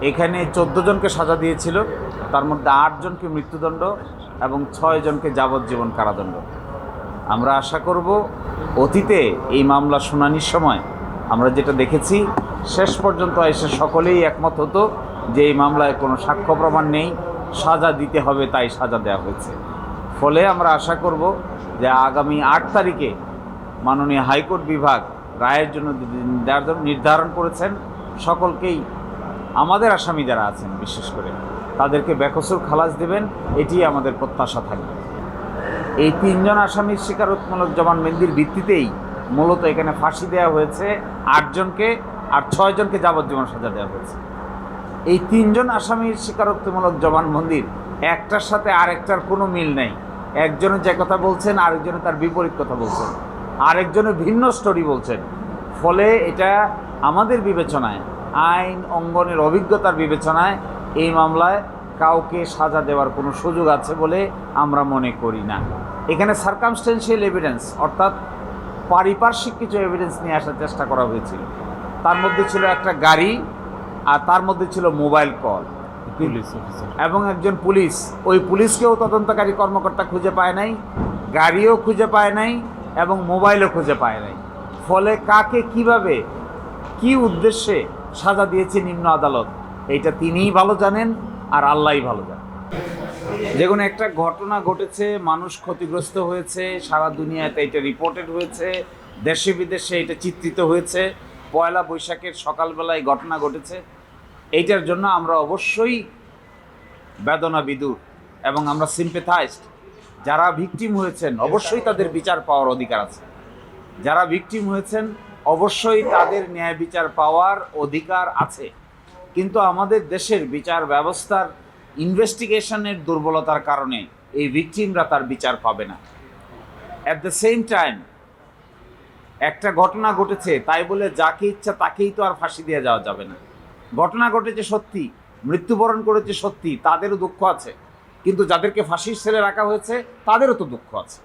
এখানে ১৪ জনকে সাজা দিয়েছিল, তার মধ্যে ৮ জনকে মৃত্যুদণ্ড এবং ৬ জনকে যাবজ্জীবন কারাদণ্ড। আমরা আশা করব অতীতে এই মামলা শুনানির সময় আমরা যেটা দেখেছি, শেষ পর্যন্ত এসে সকলেই একমত হতো যে এই মামলায় কোনো সাক্ষ্য প্রমাণ নেই, সাজা দিতে হবে, তাই সাজা দেওয়া হয়েছে। ফলে আমরা আশা করব যে আগামী ৮ তারিখে মাননীয় হাইকোর্ট বিভাগ রায়ের জন্য নির্ধারণ করেছেন। সকলকেই, আমাদের আসামি যারা আছেন বিশেষ করে, তাদেরকে বেকসুর খালাস দেবেন, এটি আমাদের প্রত্যাশা থাকবে। এই ৩ জন আসামির স্বীকারোক্তিমূলক জবানবন্দির ভিত্তিতেই মূলত এখানে ফাঁসি দেওয়া হয়েছে ৮ জনকে, আর ৬ জনকে যাবজ্জীবন সাজা দেওয়া হয়েছে। এই ৩ জন আসামির স্বীকারোক্তিমূলক জবানবন্দির একটার সাথে আরেকটার কোনো মিল নেই। একজনে যে কথা বলছেন, আরেকজনে তার বিপরীত কথা বলছেন, আরেকজনে ভিন্ন স্টোরি বলছেন। ফলে এটা আমাদের বিবেচনায়, আইন অঙ্গনের অভিজ্ঞতার বিবেচনায়, এই মামলায় কাউকে সাজা দেওয়ার কোনো সুযোগ আছে বলে আমরা মনে করি না। এখানে সার্কামস্টেন্সিয়াল এভিডেন্স, অর্থাৎ পারিপার্শ্বিক কিছু এভিডেন্স নিয়ে আসার চেষ্টা করা হয়েছিল। তার মধ্যে ছিল একটা গাড়ি, আর তার মধ্যে ছিল মোবাইল কল, পুলিশ অফিসার এবং একজন পুলিশ। ওই পুলিশকেও তদন্তকারী কর্মকর্তা খুঁজে পায় নাই, গাড়িও খুঁজে পায় নাই, এবং মোবাইলও খুঁজে পায় নাই। ফলে কাকে কিভাবে কি উদ্দেশ্যে সাজা দিয়েছে নিম্ন আদালত, এইটা তিনিই ভালো জানেন, আর আল্লাহই ভালো জানেন। যে কোনো একটা ঘটনা ঘটেছে, মানুষ ক্ষতিগ্রস্ত হয়েছে, সারা দুনিয়াতে এটা রিপোর্টেড হয়েছে, দেশে বিদেশে এটা চিত্রিত হয়েছে। পয়লা বৈশাখের সকালবেলায় ঘটনা ঘটেছে, এইটার জন্য আমরা অবশ্যই বেদনা বিদুর, এবং আমরা সিম্পেথাইজড। যারা ভিকটিম হয়েছেন অবশ্যই তাদের বিচার পাওয়ার অধিকার আছে, যারা ভিকটিম হয়েছেন অবশ্যই তাদের ন্যায় বিচার পাওয়ার অধিকার আছে। কিন্তু আমাদের দেশের বিচার ব্যবস্থার ইনভেস্টিগেশনের দুর্বলতার কারণে এই ভিকটিমরা তার বিচার পাবে না। অ্যাট দ্য সেম টাইম, একটা ঘটনা ঘটেছে তাই বলে যাকে ইচ্ছা তাকেই তো আর ফাঁসি দিয়ে যাওয়া যাবে না। ঘটনা ঘটেছে সত্যি, মৃত্যুবরণ করেছে সত্যি, তাদেরও দুঃখ আছে, কিন্তু যাদেরকে ফাঁসির সেলে রাখা হয়েছে তাদেরও তো দুঃখ আছে।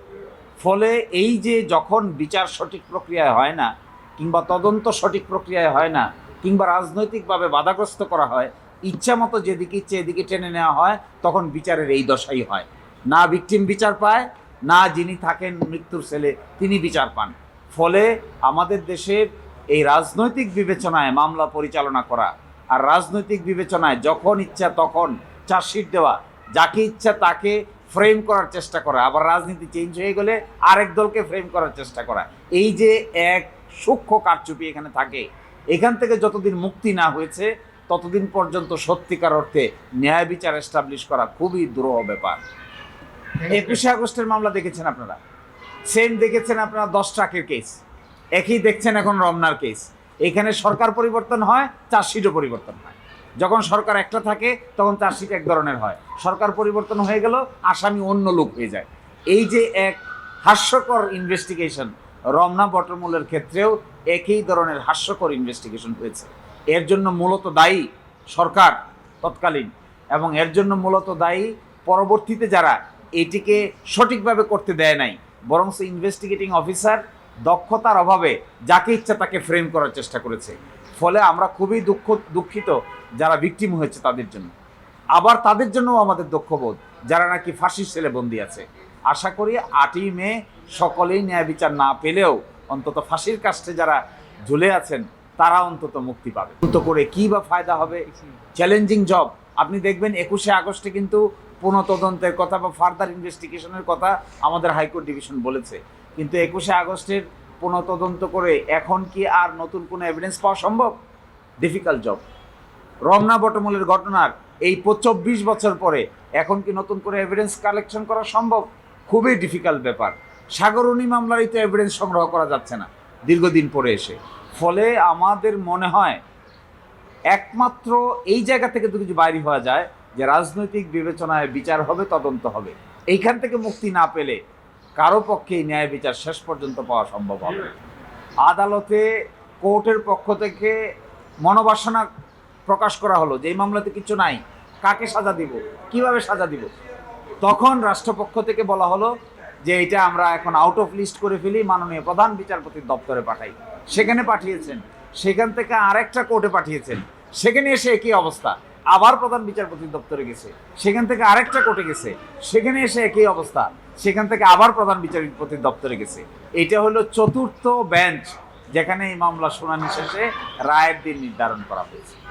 ফলে এই যে যখন বিচার সঠিক প্রক্রিয়ায় হয় না, কিংবা তদন্ত সঠিক প্রক্রিয়ায় হয় না, কিংবা রাজনৈতিকভাবে বাধাগ্রস্ত করা হয়, ইচ্ছা মতো যেদিকে ইচ্ছে এদিকে টেনে নেওয়া হয়, তখন বিচারের এই দশাই হয়। না ভিকটিম বিচার পায়, না যিনি থাকেন মৃত্যুর সেলে তিনি বিচার পান। ফলে আমাদের দেশের এই রাজনৈতিক বিবেচনায় মামলা পরিচালনা করা, আর রাজনৈতিক বিবেচনায় যখন ইচ্ছা তখন চার্জশিট দেওয়া, যাকে ইচ্ছা তাকে ফ্রেম করার চেষ্টা করা, আবার রাজনীতি চেঞ্জ হয়ে গেলে আরেক দলকে ফ্রেম করার চেষ্টা করা, এই যে এক সূক্ষ্ম কারচুপি এখানে থাকে, এখান থেকে যতদিন মুক্তি না হয়েছে ততদিন পর্যন্ত সত্যিকার অর্থে ন্যায় বিচার এস্টাবলিশ করা খুবই দুরূহ ব্যাপার। ২১শে আগস্টের মামলা দেখেছেন আপনারা, সেম দেখেছেন আপনারা 10 ট্রাকের কেস, একই দেখছেন এখন রমনার কেস। এখানে সরকার পরিবর্তন হয়, চার্জশিটও পরিবর্তন হয়। যখন সরকার একটা থাকে তখন চার্জশিট এক ধরনের হয়, সরকার পরিবর্তন হয়ে গেল আসামি অন্য লোক হয়ে যায়। এই যে এক হাস্যকর ইনভেস্টিগেশন, রমনা বটমূলের ক্ষেত্রেও একই ধরনের হাস্যকর ইনভেস্টিগেশন হয়েছে। এর জন্য মূলত দায়ী সরকার তৎকালীন, এবং এর জন্য মূলত দায়ী পরবর্তীতে যারা এটিকে সঠিকভাবে করতে দেয় নাই, বরং ইনভেস্টিগেটিং অফিসার দক্ষতার অভাবে যাকে ইচ্ছা তাকে ফ্রেম করার চেষ্টা করেছে। ফলে আমরা খুবই দুঃখিত যারা ভিকটিম হয়েছে তাদের জন্য, আবার তাদের জন্যও আমাদের দুঃখবোধ যারা নাকি ফাঁসির সেলে বন্দী আছে। আশা করি 8ই মে সকলেই ন্যায় বিচার না পেলেও অন্তত ফাঁসির কাস্টে যারা ঝুলে আছেন তারা অন্তত মুক্তি পাবে। তো করে কী বা ফায়দা হবে? Challenging job. আপনি দেখবেন 21শে আগস্টে কিন্তু পুনঃতদন্তের কথা বা ফার্দার ইনভেস্টিগেশনের কথা আমাদের হাইকোর্ট ডিভিশন বলেছে, কিন্তু 21শে আগস্টের পুনঃতদন্ত করে এখন কি আর নতুন কোনো এভিডেন্স পাওয়া সম্ভব? Difficult job. রমনা বটমূলের ঘটনার এই 24 বছর পরে এখন কি নতুন করে এভিডেন্স কালেকশন করা সম্ভব? খুবই ডিফিকাল্ট ব্যাপার। সাগরণী মামলারই তো এভিডেন্স সংগ্রহ করা যাচ্ছে না দীর্ঘদিন পরে এসে। ফলে আমাদের মনে হয় একমাত্র এই জায়গা থেকে তো কিছু বাইরে হওয়া যায় যে রাজনৈতিক বিবেচনায় বিচার হবে, তদন্ত হবে। এইখান থেকে মুক্তি না পেলে কারো পক্ষেই ন্যায় বিচার শেষ পর্যন্ত পাওয়া সম্ভব হবে। আদালতে কোর্টের পক্ষ থেকে মনোবাসনা প্রকাশ করা হলো যে এই মামলাতে কিছু নাই, কাকে সাজা দিব, কিভাবে সাজা দিব। তখন রাষ্ট্রপক্ষ থেকে বলা হলো যে এটা আমরা এখন আউট অফ লিস্ট করে ফেলি, মাননীয় প্রধান বিচারপতির দপ্তরে পাঠাই। সেখানে পাঠিয়েছেন, সেখান থেকে আরেকটা কোর্টে পাঠিয়েছেন, সেখানে এসে একই অবস্থা। আবার প্রধান বিচারপতি দপ্তরে গেছে, সেখান থেকে আরেকটা কোর্টে গেছে, সেখানে এসে একই অবস্থা, সেখান থেকে আবার প্রধান বিচারপতি দপ্তরে গেছে। এটা হলো চতুর্থ বেঞ্চ যেখানে এই মামলা শুনানি শেষে রায়ের দিন নির্ধারণ করা হয়েছে।